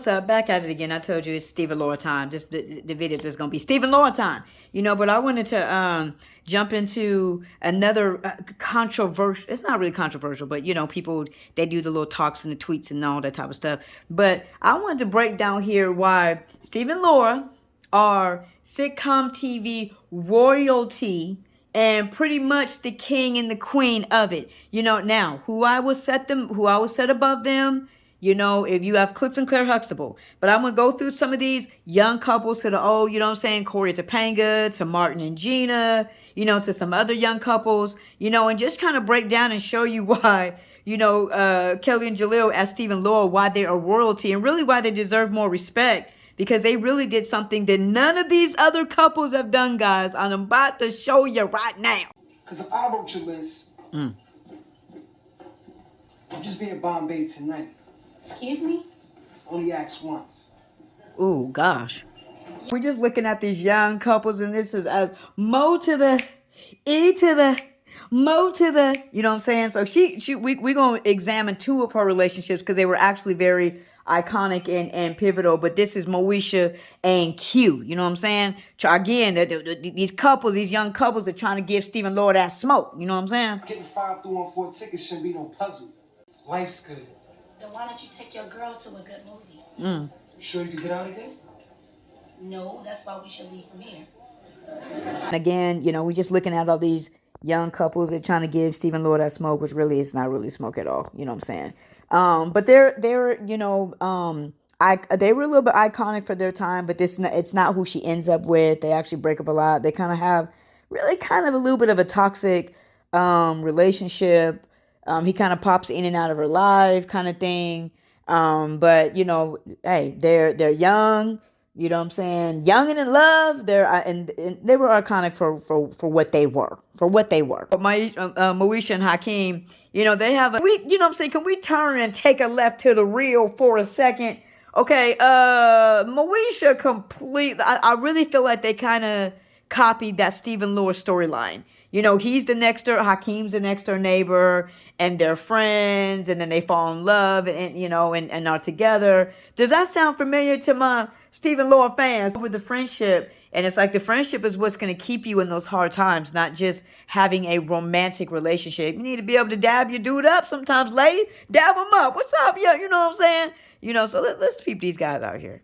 up? Back at it again. I told you it's Stephen Laura time. Just the videos is gonna be Stephen Laura time. But I wanted to jump into another controversial. It's not really controversial, but people, they do the little talks and the tweets and all that type of stuff. But I wanted to break down here why Stephen Laura are sitcom TV royalty and pretty much the king and the queen of it. Now who I will set above them. If you have Cliff and Claire Huxtable. But I'm going to go through some of these young couples to the old, Corey Topanga, to Martin and Gina, to some other young couples, and just kind of break down and show you why, Kelly and Jaleel as Stephen Laura, why they are royalty and really why they deserve more respect. Because they really did something that none of these other couples have done, guys. I'm about to show you right now. Because if I wrote your list, I'm just being Bombay tonight. Excuse me? Only asked once. Ooh, gosh. We're just looking at these young couples, and this is as Mo to the E to the Mo to the, you know what I'm saying? So we're going to examine two of her relationships because they were actually very iconic and pivotal. But this is Moesha and Q. You know what I'm saying? Again, these couples, these young couples are trying to give Stephen Laura that smoke. You know what I'm saying? Getting 5 through on 4 tickets shouldn't be no puzzle. Life's good. Then why don't you take your girl to a good movie? You sure you can get out again? No, that's why we should leave from here. And again, we're just looking at all these young couples. They're trying to give Stephen Laura that smoke, which really is not really smoke at all. You know what I'm saying? But they were a little bit iconic for their time, but it's not who she ends up with. They actually break up a lot. They kind of have really kind of a little bit of a toxic relationship. He kind of pops in and out of her life kind of thing. But hey, they're young, you know what I'm saying? Young and in love. And they were iconic for what they were, But Moesha and Hakeem, they have what I'm saying? Can we turn and take a left to the real for a second? Okay. Moesha completely, I really feel like they kind of copied that Stephen Laura storyline. He's the next door, Hakeem's the next door neighbor, and they're friends, and then they fall in love, and are together. Does that sound familiar to my Stephen Laura fans? With the friendship, and it's like the friendship is what's going to keep you in those hard times, not just having a romantic relationship. You need to be able to dab your dude up sometimes, lady. Dab him up. What's up? Yeah, you know what I'm saying? So let's peep these guys out here.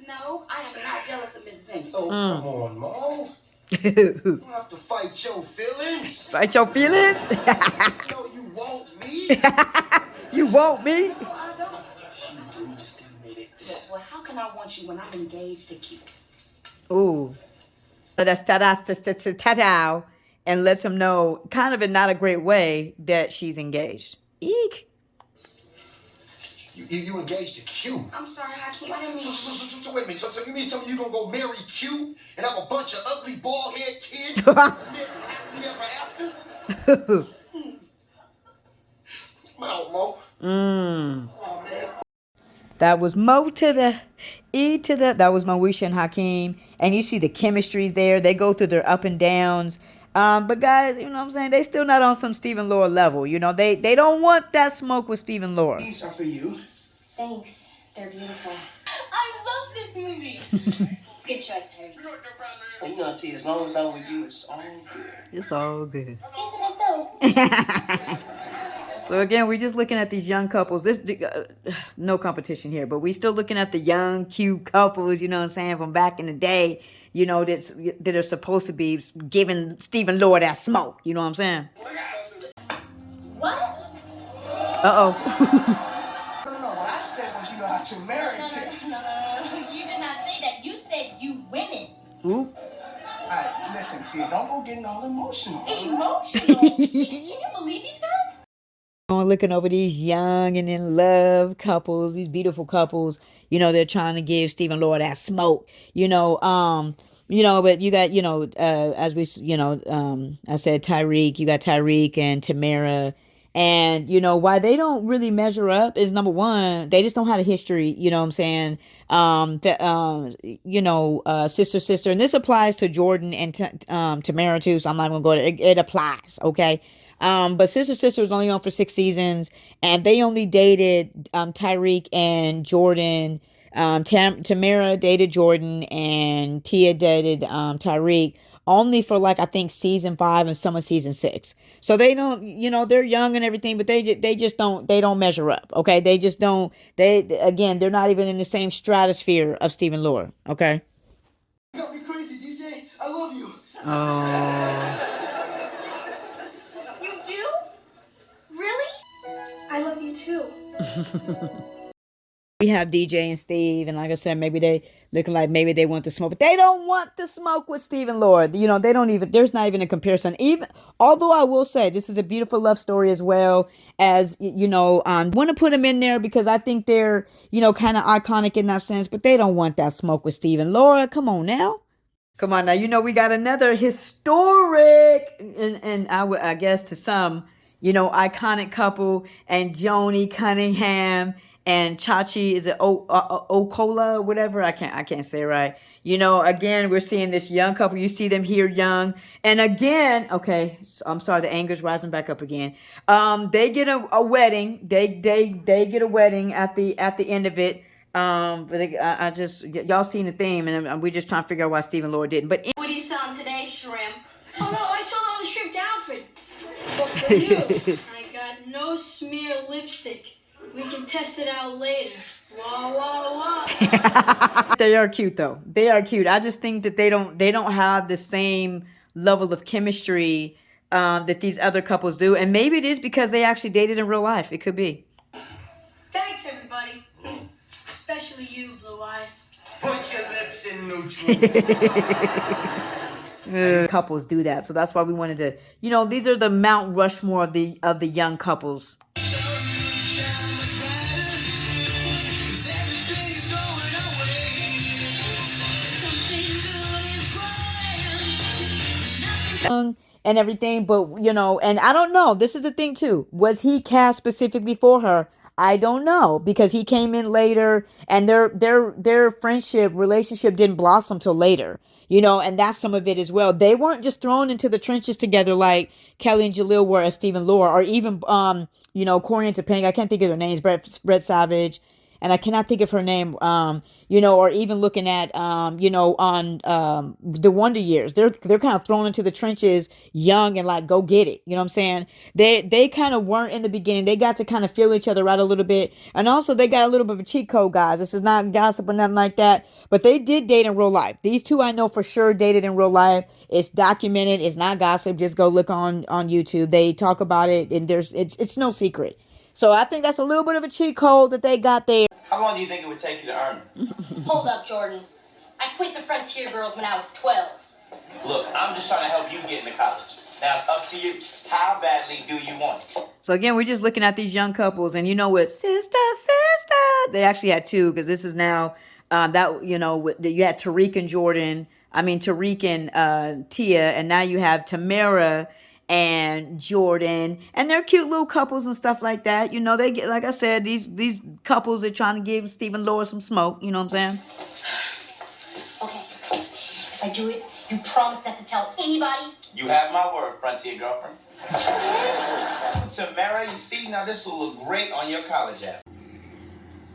No, I am not jealous of Mrs. Henderson. Oh, come on, Mo. You don't have to fight your feelings. Fight your feelings? You want me? You want me? No, I don't. She do, just admit it. Well, how can I want you when I'm engaged to Q? Ooh. That's ta-ta, and lets him know, kind of in not a great way, that she's engaged. Eek. You engaged to Q. I'm sorry, Hakeem. I didn't mean... So wait a minute. So you mean to tell me you gonna go marry Q and have a bunch of ugly bald-head kids? Happily ever after? Mo. Oh, man. That was Mo to the E to the... That was Moesha and Hakeem. And you see the chemistry's there. They go through their up and downs. But guys, you know what I'm saying? They still not on some Stephen Laura level. They don't want that smoke with Stephen Laura. These are for you. Thanks. They're beautiful. I love this movie. Good choice, Harry. Well, I'll tell you, as long as I'm with you, it's all good. It's all good. Isn't it, though? So again, we're just looking at these young couples. This no competition here, but we still looking at the young, cute couples, you know what I'm saying, from back in the day, that are supposed to be giving Stephen Laura that smoke. You know what I'm saying? What? Uh-oh. No. What I said was you know how to marry kids. No. You did not say that. You said you women. Ooh. All right, listen to you. Don't go getting all emotional. Emotional? Can you believe these guys? Looking over these young and in love couples, these beautiful couples, they're trying to give Stephen Laura that smoke, but you got, as we, I said, Tyreek, you got Tyreek and Tamara, and, why they don't really measure up is, number one, they just don't have a history, you know what I'm saying? Sister, and this applies to Jordan and Tamara too, so I'm not going to go to it. It applies, okay? But Sister was only on for 6 seasons, and they only dated Tyreek and Jordan. Tamara dated Jordan, and Tia dated Tyreek only for like I think season 5 and some of season 6. So they don't, they're young and everything, but they don't measure up. Okay, they just don't. They're not even in the same stratosphere of Stephen Laura. Okay. You got me crazy, DJ. I love you. Oh. You do? Really? I love you too. We have DJ and Steve, and like I said, maybe they looking like maybe they want to smoke, but they don't want to smoke with Stephen Lord. They don't even. There's not even a comparison. Even although I will say this is a beautiful love story as well as want to put them in there because I think they're kind of iconic in that sense, but they don't want that smoke with Stephen Laura. Come on now. Come on now, we got another historic, and I guess to some, iconic couple, and Joni Cunningham and Chachi, is it Okola, whatever? I can't say it right. Again, we're seeing this young couple. You see them here young, and again, okay, I'm sorry, the anger's rising back up again. They get a wedding. They get a wedding at the end of it. But I just y'all seen the theme, and we're just trying to figure out why Stephen Lord didn't. But What are you selling today, shrimp? Oh no, I sold all the shrimp to Alfred. But for you, I got no smear lipstick. We can test it out later. Wah wah wah. they are cute though. They are cute. I just think that they don't have the same level of chemistry that these other couples do, and maybe it is because they actually dated in real life. It could be. Thanks, everybody. Especially you, Blue Eyes. Put your lips in neutral. Couples do that, so that's why we wanted to. These are the Mount Rushmore of the young couples. And everything, but and I don't know. This is the thing too. Was he cast specifically for her? I don't know because he came in later, and their friendship relationship didn't blossom till later. And that's some of it as well. They weren't just thrown into the trenches together like Kelly and Jaleel were as Stephen Laura, or even Corey and Topanga. I can't think of their names. Brett Savage. And I cannot think of her name, or even looking at, on the Wonder Years. They're kind of thrown into the trenches young and like, go get it. You know what I'm saying? They kind of weren't in the beginning. They got to kind of feel each other out a little bit. And also they got a little bit of a cheat code, guys. This is not gossip or nothing like that. But they did date in real life. These two I know for sure dated in real life. It's documented. It's not gossip. Just go look on YouTube. They talk about it, and it's no secret. So I think that's a little bit of a cheat code that they got there. How long do you think it would take you to earn it? Hold up, Jordan. I quit the Frontier Girls when I was 12. Look, I'm just trying to help you get into college. Now it's up to you. How badly do you want it? So again, we're just looking at these young couples, and what, sister, they actually had two, because this is now you had Tariq and Jordan. Tariq and Tia, and now you have Tamara and Jordan, and they're cute little couples and stuff like that. They get, like I said, these couples are trying to give Stephen Laura some smoke. You know what I'm saying? Okay. If I do it, you promise not to tell anybody? You have my word, Frontier girlfriend. Tamara, you see, now this will look great on your college app.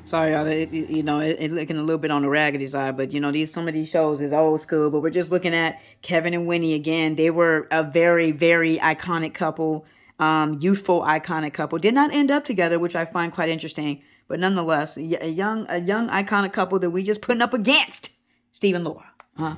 Sorry, y'all. It looking a little bit on the raggedy side, but some of these shows is old school. But we're just looking at Kevin and Winnie again. They were a very, very iconic couple, youthful iconic couple. Did not end up together, which I find quite interesting. But nonetheless, a young iconic couple that we just putting up against Stephen Laura, huh?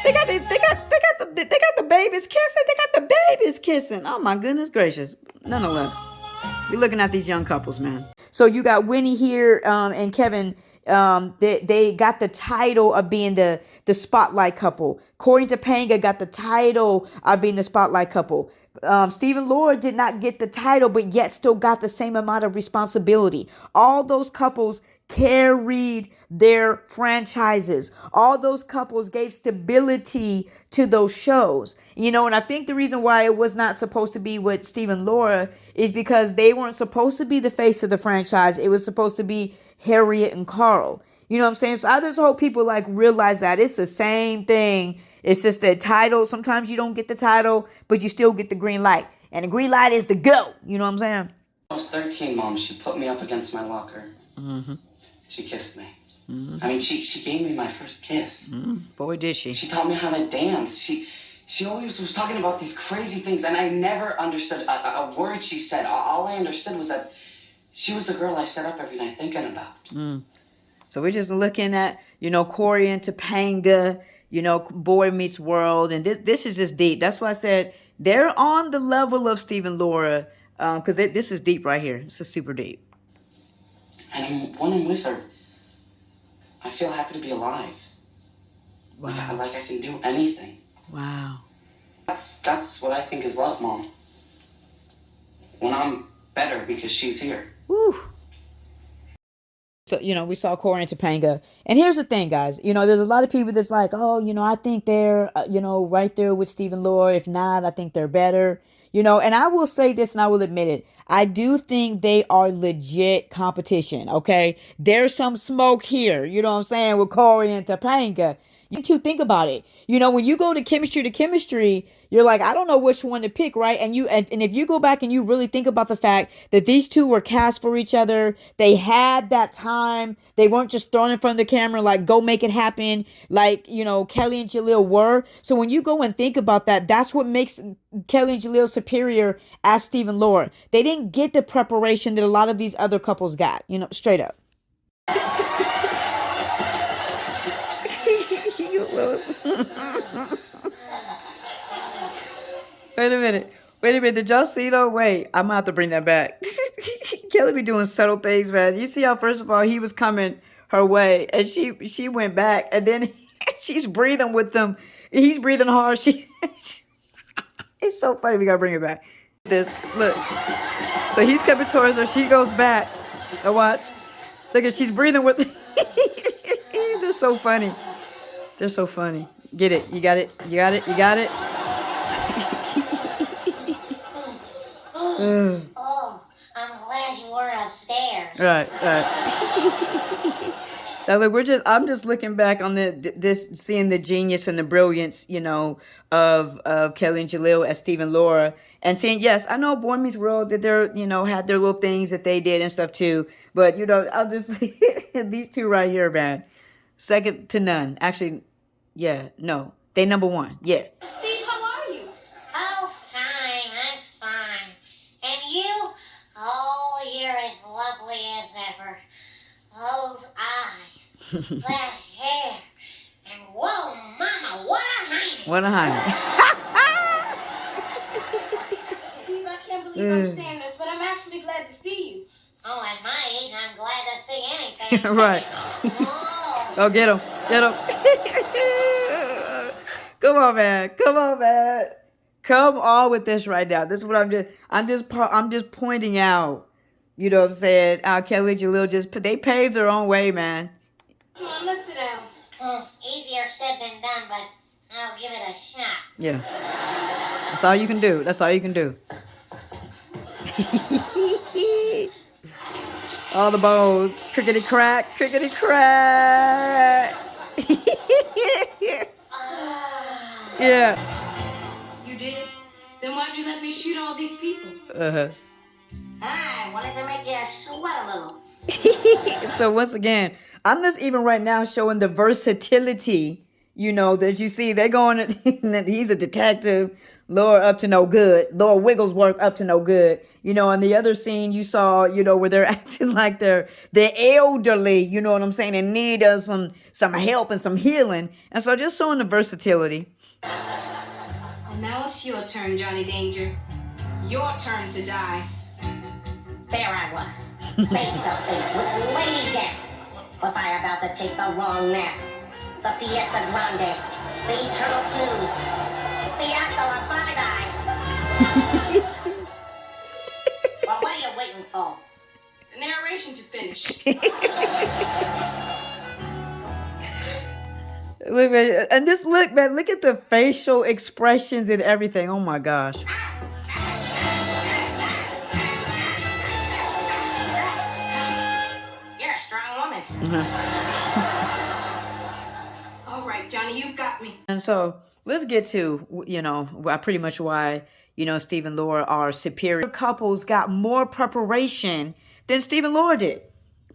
They got the babies kissing. They got the babies kissing. Oh my goodness gracious. Nonetheless, we're looking at these young couples, man. So you got Winnie here, and Kevin. They got the title of being the spotlight couple. Corey and Topanga got the title of being the spotlight couple. Stephen Laura did not get the title, but yet still got the same amount of responsibility. All those couples carried their franchises. All those couples gave stability to those shows. And I think the reason why it was not supposed to be with Stephen Laura is because they weren't supposed to be the face of the franchise. It was supposed to be Harriet and Carl. You know what I'm saying? So I just hope people realize that it's the same thing. It's just the title. Sometimes you don't get the title, but you still get the green light. And the green light is the go. You know what I'm saying? I was 13, Mom. She put me up against my locker. Mm-hmm. She kissed me. Mm-hmm. I mean, she gave me my first kiss. Mm-hmm. Boy, did she. She taught me how to dance. She always was talking about these crazy things, and I never understood a word she said. All I understood was that she was the girl I sat up every night thinking about. Mm. So we're just looking at, Corey and Topanga, Boy Meets World. And this is just deep. That's why I said they're on the level of Stephen Laura, because this is deep right here. This is super deep. And when I'm with her, I feel happy to be alive. Wow. Like I can do anything. Wow. That's what I think is love, Mom. When I'm better because she's here. Woo. So, we saw Corey and Topanga. And here's the thing, guys. There's a lot of people that's like, oh, I think they're, right there with Stephen Laura. If not, I think they're better. And I will say this and I will admit it. I do think they are legit competition, okay? There's some smoke here, you know what I'm saying, with Corey and Topanga. You two think about it. When you go to chemistry, you're like, I don't know which one to pick, right? And if you go back and you really think about the fact that these two were cast for each other, they had that time. They weren't just thrown in front of the camera like, go make it happen, like, Kelly and Jaleel were. So when you go and think about that, that's what makes Kelly and Jaleel superior as Stephen Laura. They didn't get the preparation that a lot of these other couples got, straight up. Wait a minute. Did y'all see though? Wait, I'm gonna have to bring that back. Kelly be doing subtle things, man. You see how first of all he was coming her way, and she went back, and then she's breathing with them. He's breathing hard. It's so funny. We gotta bring it back. Look. So he's coming towards her. She goes back. Now watch. Look at she's breathing with. They're so funny. They're so funny. Get it. You got it. You got it. You got it. Oh, I'm glad you were upstairs. Right. Now look, I'm just looking back on seeing the genius and the brilliance, of Kelly and Jaleel as Stephen Laura, and saying, yes, I know Boy Meets World did their, had their little things that they did and stuff too, but I'll just these two right here, man, second to none. Actually, yeah, no, they number one, yeah. Steve, how are you? Oh, fine, I'm fine. And you? Oh, you're as lovely as ever. Those eyes, that hair, and whoa, mama, what a hymen. What a hymen. Steve, I can't believe I'm saying this, but I'm actually glad to see you. Oh, at my age, I'm glad to see anything. Right. Oh. Oh, get him. Come on, man. Come on with this right now. This is what I'm just pointing out. You know what I'm saying? Kelly and Jaleel they paved their own way, man. Come on, let's sit down. Easier said than done, but I'll give it a shot. Yeah. That's all you can do. All the bows. Crickety crack. Yeah. You did? Then why'd you let me shoot all these people? I wanted to make you sweat a little. So once again, I'm just even right now showing the versatility, that you see. They're going, he's a detective, Laura up to no good, Laura Wigglesworth up to no good. And the other scene you saw, where they're acting like they're elderly, you know what I'm saying, and need some help and some healing. And so just showing the versatility. And now it's your turn, Johnny Danger. Your turn to die. There I was, face to face with Lady Jack. Was I about to take the long nap, the siesta grande, the eternal snooze, the hasta la bye-bye? Oh. The narration to finish. Look, man, and just look, man, look at the facial expressions and everything. Oh my gosh. You're a strong woman. All right, Johnny, you've got me. And so let's get to, pretty much why, Steve and Laura are superior. Couples got more preparation than Steve and Laura did.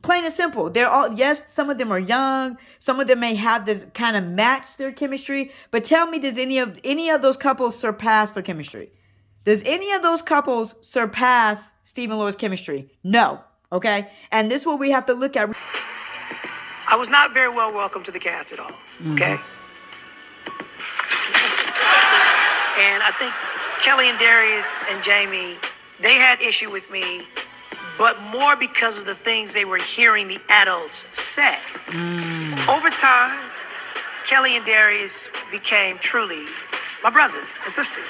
Plain and simple. They're all, yes, some of them are young. Some of them may have this kind of match their chemistry. But tell me, does any of those couples surpass their chemistry? Does any of those couples surpass Steve and Laura's chemistry? No. Okay. And this is what we have to look at. I was not very well welcomed to the cast at all. Okay. And I think Kelly and Darius and Jamie, they had issue with me, but more because of the things they were hearing the adults say. Over time, Kelly and Darius became truly my brother and sister.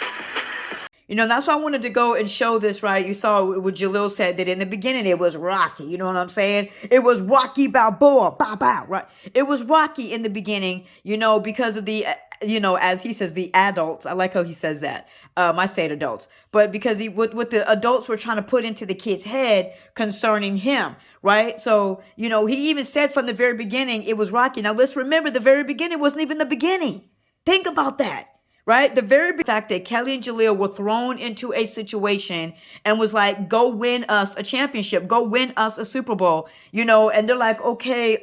That's why I wanted to go and show this, right? You saw what Jalil said, that in the beginning it was rocky. You know what I'm saying? It was Rocky Balboa, bow, bow, right? It was rocky in the beginning, because of the, as he says, the adults. I like how he says that. I say it adults. But because what the adults were trying to put into the kid's head concerning him, right? So, he even said from the very beginning it was rocky. Now, let's remember the very beginning wasn't even the beginning. Think about that. Right? The very fact that Kelly and Jalil were thrown into a situation and was like, go win us a championship, go win us a Super Bowl, and they're like, okay,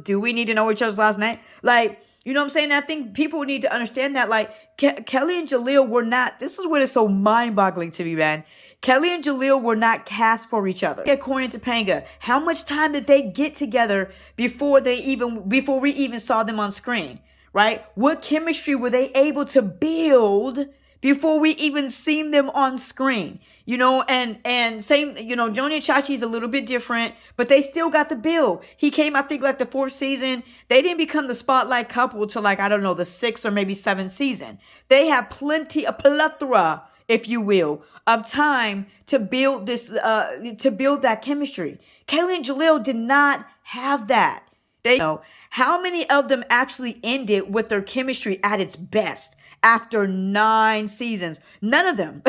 do we need to know each other's last name? Like, you know what I'm saying? I think people need to understand that, like, Kelly and Jalil were not, this is what is so mind-boggling to me, man. Kelly and Jalil were not cast for each other. According to Topanga, how much time did they get together before we even saw them on screen? Right? What chemistry were they able to build before we even seen them on screen? And same, Joni and Chachi's a little bit different, but they still got the build. He came, I think, like the 4th season. They didn't become the spotlight couple till like, I don't know, the 6th or maybe 7th season. They have a plethora, if you will, of time to build this, to build that chemistry. Kelly and Jalil did not have that. They know how many of them actually ended with their chemistry at its best after 9 seasons. None of them.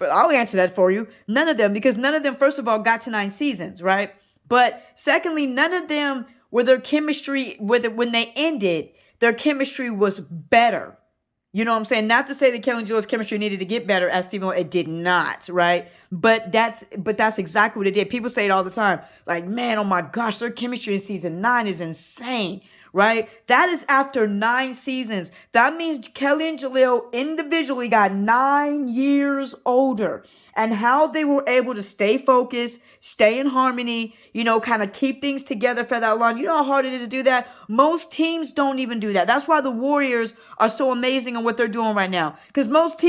I'll answer that for you. None of them, because none of them, first of all, got to 9 seasons, right? But secondly, none of them were their chemistry, when they ended, their chemistry was better. You know what I'm saying? Not to say that Kelly and Jalil's chemistry needed to get better, as Stephen, it did not, right? But that's exactly what it did. People say it all the time. Like, man, oh my gosh, their chemistry in season 9 is insane, right? That is after 9 seasons. That means Kelly and Jalil individually got 9 years older. And how they were able to stay focused, stay in harmony, kind of keep things together for that long. You know how hard it is to do that? Most teams don't even do that. That's why the Warriors are so amazing on what they're doing right now. Because most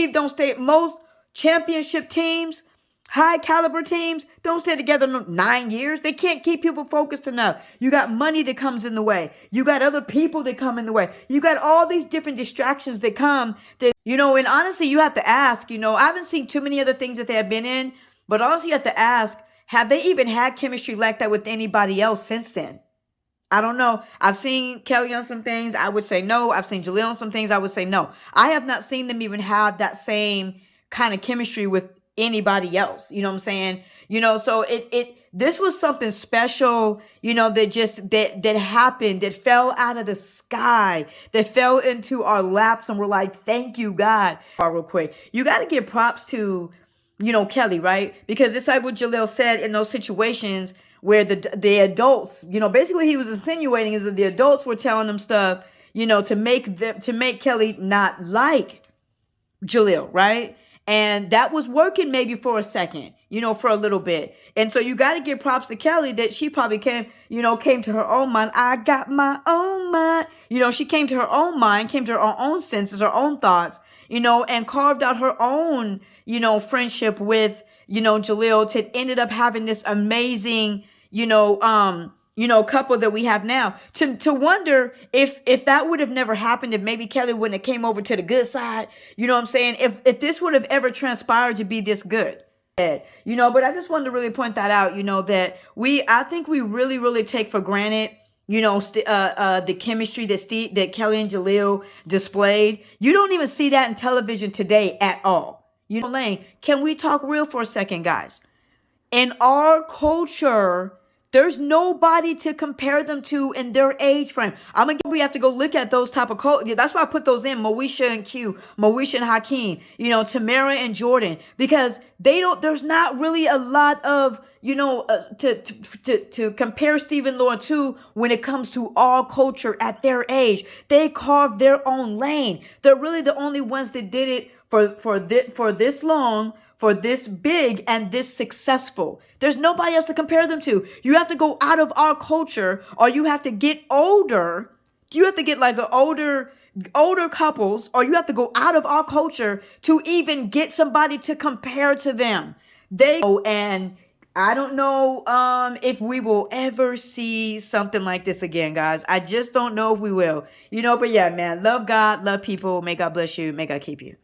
championship teams, high caliber teams, don't stay together 9 years. They can't keep people focused enough. You got money that comes in the way. You got other people that come in the way. You got all these different distractions that come that, and honestly, you have to ask, I haven't seen too many other things that they have been in, but honestly, you have to ask, have they even had chemistry like that with anybody else since then? I don't know. I've seen Kelly on some things. I would say no. I've seen Jalil on some things. I would say no. I have not seen them even have that same kind of chemistry with anybody else. You know what I'm saying? So this was something special, that happened, that fell out of the sky, that fell into our laps, and we're like, thank you, God. Real quick, you got to give props to, Kelly, right? Because it's like what Jalil said in those situations where the adults, basically what he was insinuating is that the adults were telling them stuff, to make Kelly not like Jalil, right? And that was working maybe for a second, for a little bit. And so you got to give props to Kelly that she probably came to her own mind. I got my own mind. She came to her own mind, came to her own senses, her own thoughts, and carved out her own, friendship with, Jalil, to ended up having this amazing, couple that we have now. To wonder if that would have never happened, if maybe Kelly wouldn't have came over to the good side. You know what I'm saying? If this would have ever transpired to be this good. But I just wanted to really point that out, that I think we really, really take for granted, the chemistry that Kelly and Jaleel displayed. You don't even see that in television today at all. Lane, can we talk real for a second, guys? In our culture, there's nobody to compare them to in their age frame. We have to go look at those type of culture. That's why I put those in Moesha and Q, Moesha and Hakeem, Tamara and Jordan, because there's not really a lot of, to compare Stephen Lauren to when it comes to our culture at their age. They carved their own lane. They're really the only ones that did it for this long, for this big, and this successful. There's nobody else to compare them to. You have to go out of our culture, or you have to get older. You have to get like older couples, or you have to go out of our culture to even get somebody to compare to them. And I don't know if we will ever see something like this again, guys. I just don't know if we will. But yeah, man, love God, love people. May God bless you. May God keep you.